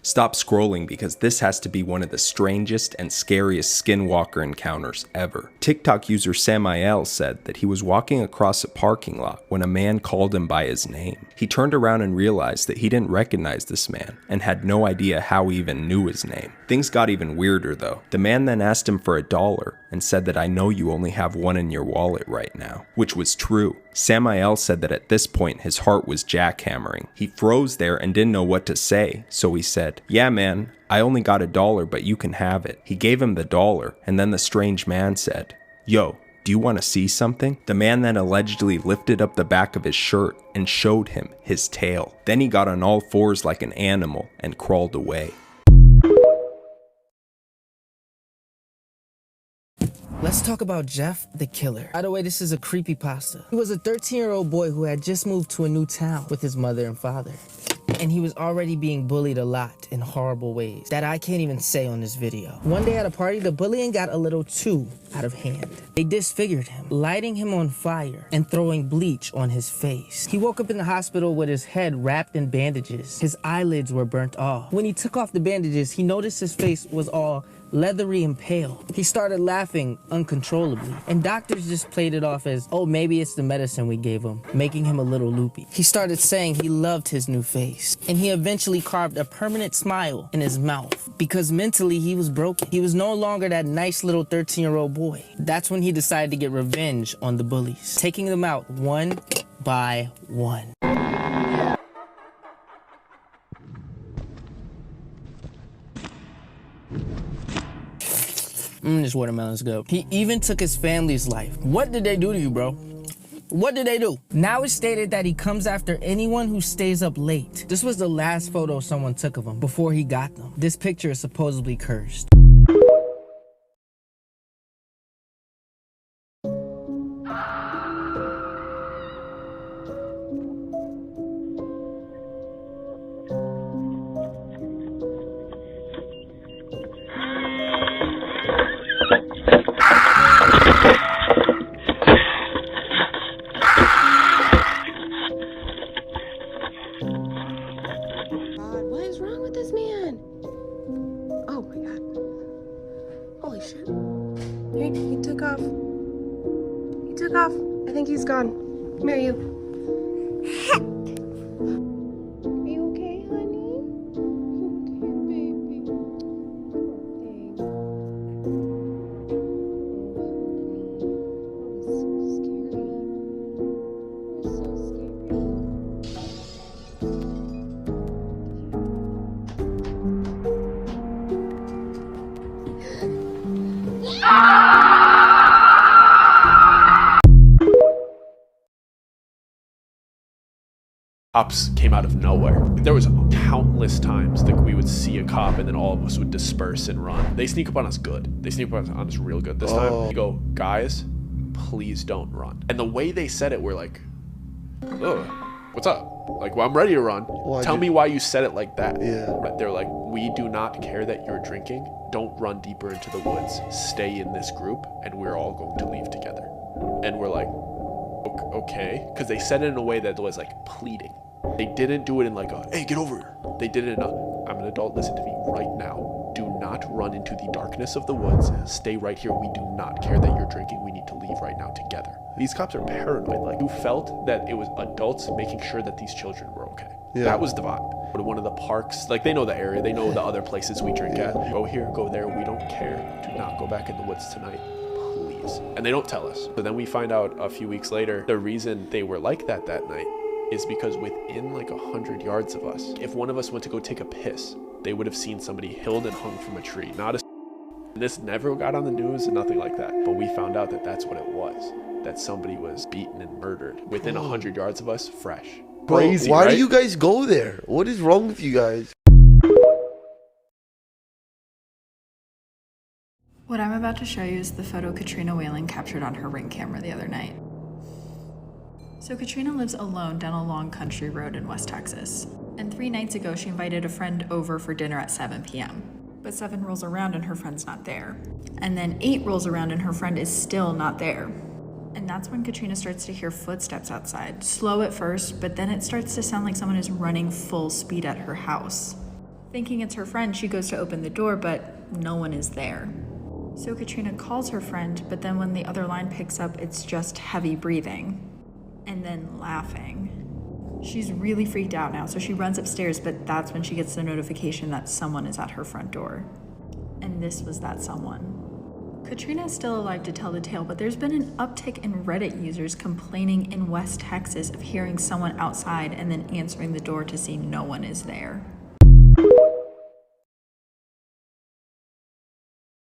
Stop scrolling because this has to be one of the strangest and scariest skinwalker encounters ever. TikTok user Samael said that he was walking across a parking lot when a man called him by his name. He turned around and realized that he didn't recognize this man and had no idea how he even knew his name. Things got even weirder though. The man then asked him for $1 and said that I know you only have one in your wallet right now, which was true. Samael said that at this point his heart was jackhammering. He froze there and didn't know what to say, so he said, "Yeah man, I only got $1 but you can have it." He gave him the dollar and then the strange man said, "Yo, do you want to see something?" The man then allegedly lifted up the back of his shirt and showed him his tail. Then he got on all fours like an animal and crawled away. Let's talk about Jeff the Killer. By the way, this is a creepypasta. He was a 13-year-old boy who had just moved to a new town with his mother and father. And he was already being bullied a lot in horrible ways that I can't even say on this video. One day at a party, the bullying got a little too out of hand. They disfigured him, lighting him on fire and throwing bleach on his face. He woke up in the hospital with his head wrapped in bandages. His eyelids were burnt off. When he took off the bandages, he noticed his face was all leathery and pale. He started laughing uncontrollably, and doctors just played it off as, oh, maybe it's the medicine we gave him, making him a little loopy. He started saying he loved his new face, and he eventually carved a permanent smile in his mouth because mentally he was broken. He was no longer that nice little 13-year-old boy. That's when he decided to get revenge on the bullies, taking them out one by one. This watermelon's good. He even took his family's life. What did they do to you, bro? What did they do? Now it's stated that he comes after anyone who stays up late. This was the last photo someone took of him before he got them. This picture is supposedly cursed. He took off. He took off. I think he's gone. Come here, you. Are you okay, honey? Okay, baby. Poor thing. That was so scary. That was so Cops came out of nowhere. There was countless times that we would see a cop and then all of us would disperse and run. They sneak up on us good. They sneak up on us real good this time. You go, guys, please don't run. And the way they said it, we're like, ugh, what's up? Like, well, I'm ready to run. Tell me why you said it like that. Yeah. But they're like, we do not care that you're drinking. Don't run deeper into the woods. Stay in this group and we're all going to leave together. And we're like, okay. Because they said it in a way that was like pleading. They didn't do it in like a, hey, get over here. They did it in a, I'm an adult, listen to me right now. Do not run into the darkness of the woods. Stay right here. We do not care that you're drinking. We need to leave right now together. These cops are paranoid. Like, you felt that it was adults making sure that these children were okay. Yeah. That was the vibe. Go to one of the parks, like they know the area, they know the other places we drink at. Go here, go there, we don't care. Do not go back in the woods tonight, please. And they don't tell us. So then we find out a few weeks later, the reason they were like that night is because within like 100 yards of us, if one of us went to go take a piss, they would have seen somebody hilled and hung from a tree. Not a This never got on the news, nothing like that. But we found out that that's what it was. That somebody was beaten and murdered within 100 yards of us, fresh. Crazy, why do you guys go there? What is wrong with you guys? What I'm about to show you is the photo Katrina Whalen captured on her Ring camera the other night. So Katrina lives alone down a long country road in West Texas. And 3 nights ago, she invited a friend over for dinner at 7 p.m. But 7 rolls around and her friend's not there. And then 8 rolls around and her friend is still not there. And that's when Katrina starts to hear footsteps outside. Slow at first, but then it starts to sound like someone is running full speed at her house. Thinking it's her friend, she goes to open the door, but no one is there. So Katrina calls her friend, but then when the other line picks up, it's just heavy breathing and then laughing. She's really freaked out now, so she runs upstairs, but that's when she gets the notification that someone is at her front door. And this was that someone. Katrina is still alive to tell the tale, but there's been an uptick in Reddit users complaining in West Texas of hearing someone outside and then answering the door to see no one is there.